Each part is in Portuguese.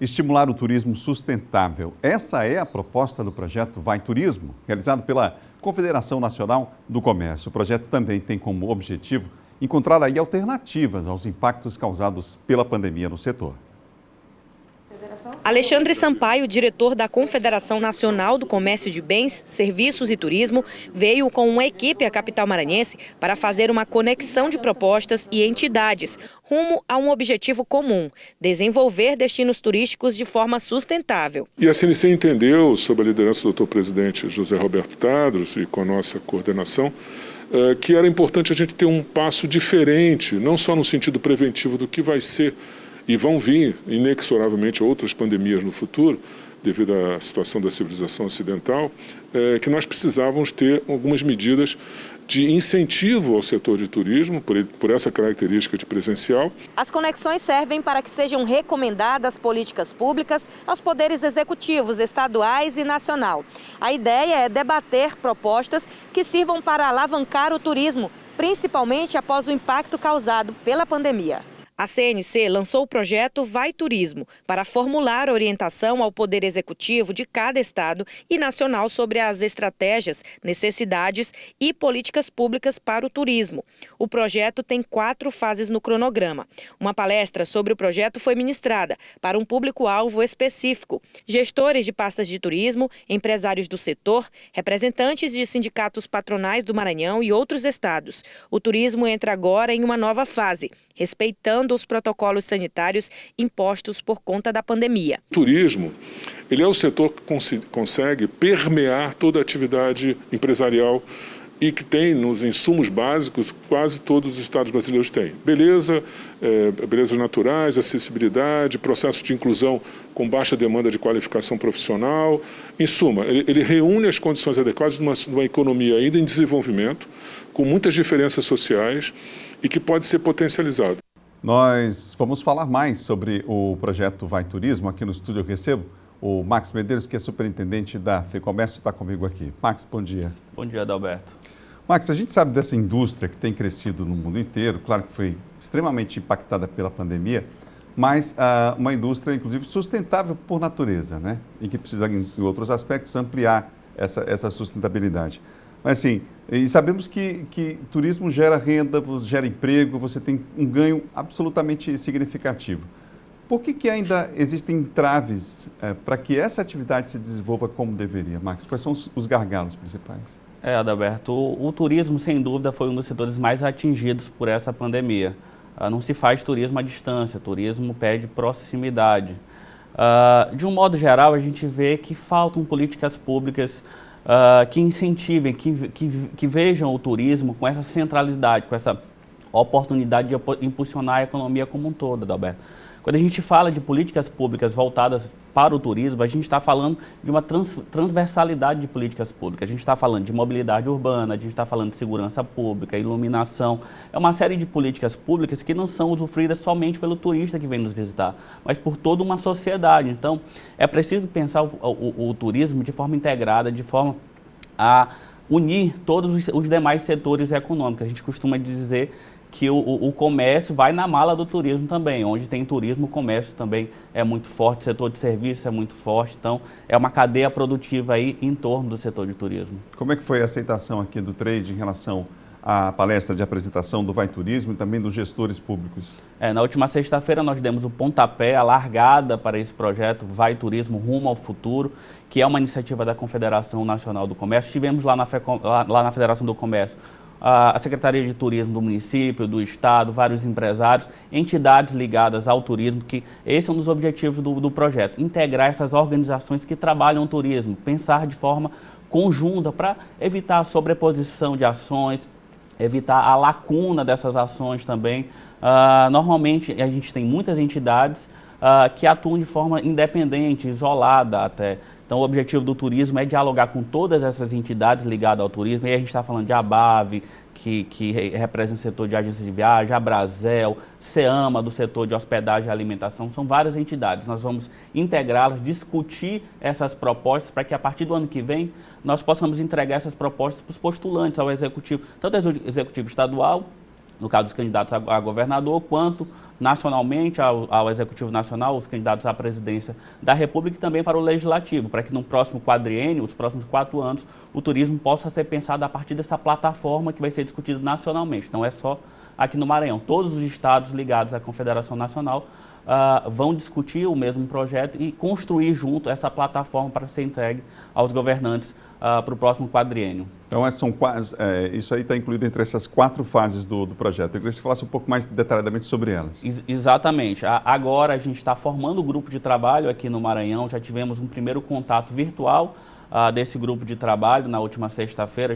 estimular o turismo sustentável. Essa é a proposta do projeto Vai Turismo, realizado pela Confederação Nacional do Comércio. O projeto também tem como objetivo encontrar aí alternativas aos impactos causados pela pandemia no setor. Alexandre Sampaio, diretor da Confederação Nacional do Comércio de Bens, Serviços e Turismo, veio com uma equipe à capital maranhense para fazer uma conexão de propostas e entidades rumo a um objetivo comum: desenvolver destinos turísticos de forma sustentável. E a CNC entendeu, sob a liderança do doutor-presidente José Roberto Tadros e com a nossa coordenação, que era importante a gente ter um passo diferente, não só no sentido preventivo do que vai ser, e vão vir inexoravelmente outras pandemias no futuro, devido à situação da civilização ocidental, que nós precisávamos ter algumas medidas de incentivo ao setor de turismo, por essa característica de presencial. As conexões servem para que sejam recomendadas políticas públicas aos poderes executivos estaduais e nacional. A ideia é debater propostas que sirvam para alavancar o turismo, principalmente após o impacto causado pela pandemia. A CNC lançou o projeto Vai Turismo para formular orientação ao Poder Executivo de cada estado e nacional sobre as estratégias, necessidades e políticas públicas para o turismo. O projeto tem 4 fases no cronograma. Uma palestra sobre o projeto foi ministrada para um público-alvo específico: gestores de pastas de turismo, empresários do setor, representantes de sindicatos patronais do Maranhão e outros estados. O turismo entra agora em uma nova fase, respeitando os protocolos sanitários impostos por conta da pandemia. O turismo, ele é o setor que consegue permear toda a atividade empresarial e que tem nos insumos básicos quase todos os estados brasileiros têm. Belezas naturais, acessibilidade, processos de inclusão com baixa demanda de qualificação profissional. Em suma, ele reúne as condições adequadas de uma economia ainda em desenvolvimento, com muitas diferenças sociais e que pode ser potencializado. Nós vamos falar mais sobre o projeto Vai Turismo. Aqui no estúdio eu recebo o Max Medeiros, que é superintendente da FEComércio, está comigo aqui. Max, bom dia. Bom dia, Adalberto. Max, a gente sabe dessa indústria que tem crescido no mundo inteiro, claro que foi extremamente impactada pela pandemia, mas uma indústria, inclusive, sustentável por natureza, né? E que precisa, em outros aspectos, ampliar essa sustentabilidade. Mas assim, e sabemos que turismo gera renda, gera emprego, você tem um ganho absolutamente significativo. Por que ainda existem entraves para que essa atividade se desenvolva como deveria, Max? Quais são os gargalos principais? Adalberto, o turismo, sem dúvida, foi um dos setores mais atingidos por essa pandemia. Não se faz turismo à distância, turismo pede proximidade. De um modo geral, a gente vê que faltam políticas públicas que incentivem, que vejam o turismo com essa centralidade, com essa oportunidade de impulsionar a economia como um todo, Adalberto. Quando a gente fala de políticas públicas voltadas para o turismo, a gente está falando de uma transversalidade de políticas públicas. A gente está falando de mobilidade urbana, a gente está falando de segurança pública, iluminação. É uma série de políticas públicas que não são usufruídas somente pelo turista que vem nos visitar, mas por toda uma sociedade. Então, é preciso pensar o turismo de forma integrada, de forma a unir todos os demais setores econômicos. A gente costuma dizer que o comércio vai na mala do turismo também. Onde tem turismo, o comércio também é muito forte, o setor de serviço é muito forte, então é uma cadeia produtiva aí em torno do setor de turismo. Como é que foi a aceitação aqui do trade em relação à palestra de apresentação do Vai Turismo e também dos gestores públicos? Na última sexta-feira nós demos o pontapé, a largada para esse projeto Vai Turismo Rumo ao Futuro, que é uma iniciativa da Confederação Nacional do Comércio. Tivemos lá na Federação do Comércio a Secretaria de Turismo do município, do estado, vários empresários, entidades ligadas ao turismo, que esse é um dos objetivos do projeto, integrar essas organizações que trabalham o turismo, pensar de forma conjunta para evitar a sobreposição de ações, evitar a lacuna dessas ações também. Normalmente a gente tem muitas entidades que atuam de forma independente, isolada até. Então, o objetivo do turismo é dialogar com todas essas entidades ligadas ao turismo. E aí a gente está falando de ABAV, que representa o setor de agência de viagem, a Brasel, SEAMA, do setor de hospedagem e alimentação. São várias entidades. Nós vamos integrá-las, discutir essas propostas para que, a partir do ano que vem, nós possamos entregar essas propostas para os postulantes ao executivo, tanto ao executivo estadual no caso dos candidatos a governador, quanto nacionalmente ao Executivo Nacional, os candidatos à presidência da República e também para o Legislativo, para que no próximo quadriênio, os próximos 4 anos, o turismo possa ser pensado a partir dessa plataforma que vai ser discutida nacionalmente. Não é só aqui no Maranhão. Todos os estados ligados à Confederação Nacional vão discutir o mesmo projeto e construir junto essa plataforma para ser entregue aos governantes para o próximo quadriênio. Então, isso aí está incluído entre essas 4 fases do projeto. Eu queria que você falasse um pouco mais detalhadamente sobre elas. Exatamente. Agora a gente está formando o grupo de trabalho aqui no Maranhão, já tivemos um primeiro contato virtual desse grupo de trabalho na última sexta-feira,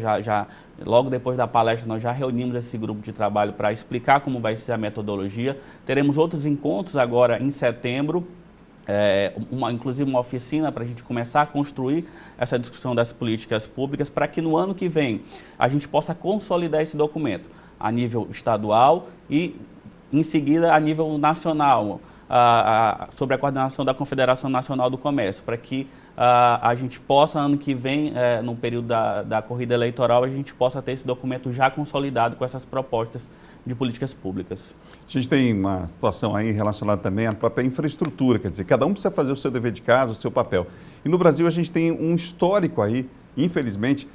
logo depois da palestra nós já reunimos esse grupo de trabalho para explicar como vai ser a metodologia. Teremos outros encontros agora em setembro, inclusive uma oficina para a gente começar a construir essa discussão das políticas públicas para que no ano que vem a gente possa consolidar esse documento a nível estadual e em seguida a nível nacional, sobre a coordenação da Confederação Nacional do Comércio, para que a gente possa, ano que vem, no período da corrida eleitoral, a gente possa ter esse documento já consolidado com essas propostas de políticas públicas. A gente tem uma situação aí relacionada também à própria infraestrutura, quer dizer, cada um precisa fazer o seu dever de casa, o seu papel. E no Brasil a gente tem um histórico aí, infelizmente,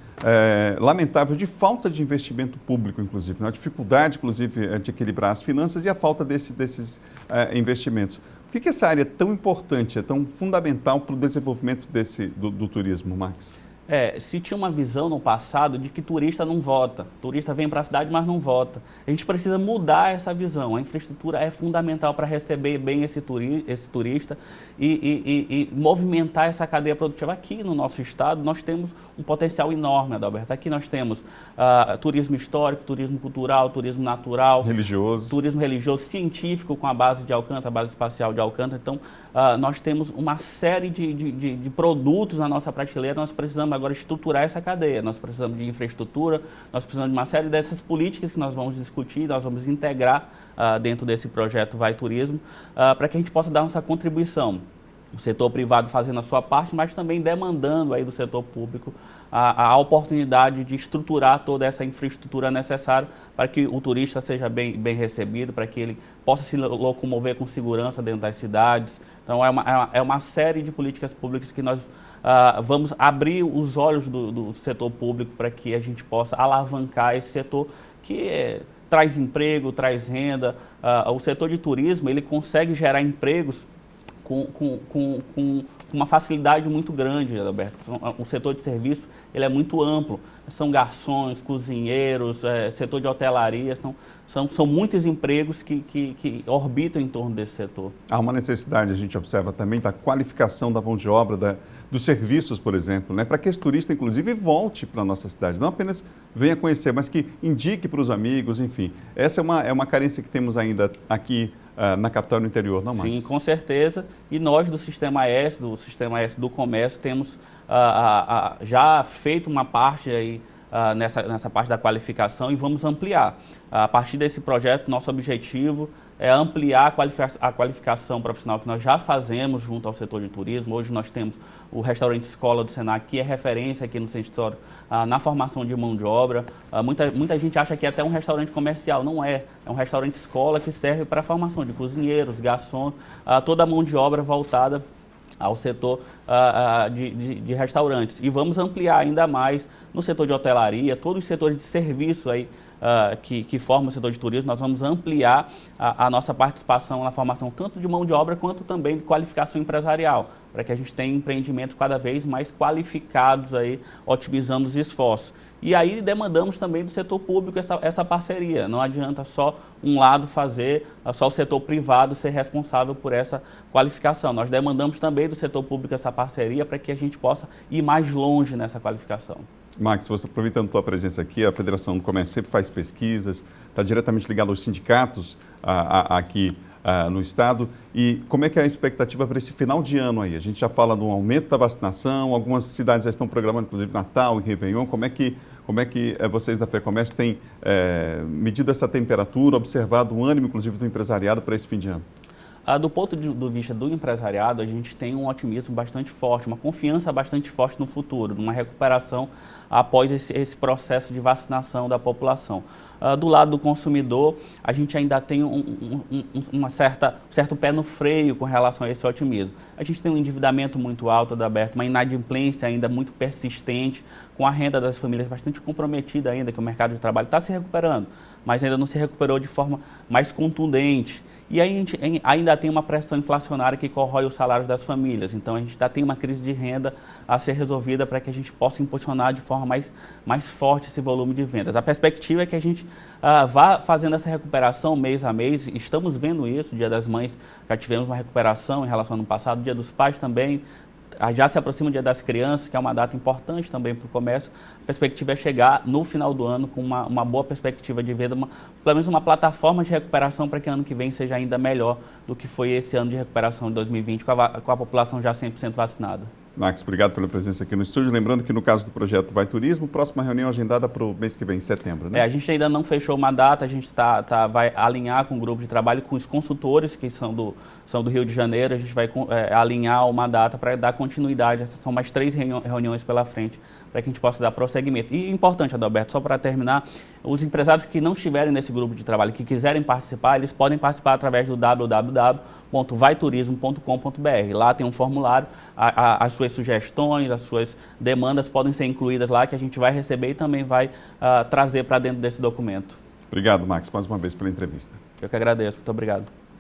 lamentável, de falta de investimento público, inclusive, uma dificuldade, inclusive, de equilibrar as finanças e a falta desses investimentos. Por que essa área é tão importante, é tão fundamental para o desenvolvimento do turismo, Max? Se tinha uma visão no passado de que turista não vota, turista vem para a cidade, mas não vota. A gente precisa mudar essa visão. A infraestrutura é fundamental para receber bem esse turista e movimentar essa cadeia produtiva. Aqui no nosso estado nós temos um potencial enorme, Adalberto. Aqui nós temos turismo histórico, turismo cultural, turismo natural, turismo religioso, científico com a base de Alcântara, a base espacial de Alcântara. Então, nós temos uma série de produtos na nossa prateleira. Nós precisamos agora estruturar essa cadeia, nós precisamos de infraestrutura, nós precisamos de uma série dessas políticas que nós vamos discutir, nós vamos integrar dentro desse projeto Vai Turismo, para que a gente possa dar nossa contribuição. O setor privado fazendo a sua parte, mas também demandando aí do setor público a oportunidade de estruturar toda essa infraestrutura necessária para que o turista seja bem recebido, para que ele possa se locomover com segurança dentro das cidades. Então, é uma série de políticas públicas que nós vamos abrir os olhos do setor público para que a gente possa alavancar esse setor que traz emprego, traz renda. O setor de turismo, ele consegue gerar empregos com uma facilidade muito grande, Alberto. O setor de serviço ele é muito amplo. São garçons, cozinheiros, setor de hotelaria, são muitos empregos que orbitam em torno desse setor. Há uma necessidade, a gente observa também, da qualificação da mão de obra, dos serviços, por exemplo, né? Para que esse turista, inclusive, volte para a nossa cidade. Não apenas venha conhecer, mas que indique para os amigos, enfim. Essa é uma carência que temos ainda aqui na capital e no interior, não mais? Sim, com certeza. E nós do Sistema S do Comércio, temos já feito uma parte aí nessa parte da qualificação e vamos ampliar. A partir desse projeto, nosso objetivo é ampliar a qualificação profissional que nós já fazemos junto ao setor de turismo. Hoje nós temos o restaurante escola do Senac, que é referência aqui no Centro Histórico na formação de mão de obra. Muita gente acha que é até um restaurante comercial, não é. É um restaurante escola que serve para a formação de cozinheiros, garçons, toda a mão de obra voltada ao setor de restaurantes. E vamos ampliar ainda mais no setor de hotelaria, todos os setores de serviço aí, que formam o setor de turismo. Nós vamos ampliar a nossa participação na formação tanto de mão de obra quanto também de qualificação empresarial, para que a gente tenha empreendimentos cada vez mais qualificados, aí, otimizando os esforços. E aí demandamos também do setor público essa parceria. Não adianta só um lado fazer, só o setor privado ser responsável por essa qualificação. Nós demandamos também do setor público essa parceria para que a gente possa ir mais longe nessa qualificação. Max, você aproveitando a tua presença aqui, a Federação do Comércio sempre faz pesquisas, está diretamente ligado aos sindicatos aqui no estado. E como é que é a expectativa para esse final de ano aí? A gente já fala do aumento da vacinação, algumas cidades já estão programando, inclusive Natal e Réveillon. Como é que vocês da FEComércio têm medido essa temperatura, observado o ânimo, inclusive, do empresariado para esse fim de ano? Do ponto de vista do empresariado, a gente tem um otimismo bastante forte, uma confiança bastante forte no futuro, numa recuperação após esse processo de vacinação da população. Do lado do consumidor, a gente ainda tem um certo pé no freio com relação a esse otimismo. A gente tem um endividamento muito alto, Adalberto, uma inadimplência ainda muito persistente, com a renda das famílias bastante comprometida ainda, que o mercado de trabalho está se recuperando, mas ainda não se recuperou de forma mais contundente. E aí a gente ainda tem uma pressão inflacionária que corrói os salários das famílias. Então a gente ainda tem uma crise de renda a ser resolvida para que a gente possa impulsionar de forma mais forte esse volume de vendas. A perspectiva é que a gente vá fazendo essa recuperação mês a mês. Estamos vendo isso, Dia das Mães já tivemos uma recuperação em relação ao ano passado, Dia dos Pais também. Já se aproxima o Dia das Crianças, que é uma data importante também para o comércio. A perspectiva é chegar no final do ano com uma boa perspectiva de venda, pelo menos uma plataforma de recuperação para que ano que vem seja ainda melhor do que foi esse ano de recuperação de 2020, com a população já 100% vacinada. Max, obrigado pela presença aqui no estúdio. Lembrando que no caso do projeto Vai Turismo, próxima reunião agendada para o mês que vem, em setembro, né? A gente ainda não fechou uma data, a gente vai alinhar com o grupo de trabalho, com os consultores que são do Rio de Janeiro, a gente vai alinhar uma data para dar continuidade. Essas são mais 3 reuniões pela frente, para que a gente possa dar prosseguimento. E importante, Adalberto, só para terminar, os empresários que não estiverem nesse grupo de trabalho, que quiserem participar, eles podem participar através do www.vaiturismo.com.br. Lá tem um formulário, as suas sugestões, as suas demandas podem ser incluídas lá, que a gente vai receber e também vai trazer para dentro desse documento. Obrigado, Max, mais uma vez pela entrevista. Eu que agradeço, muito obrigado.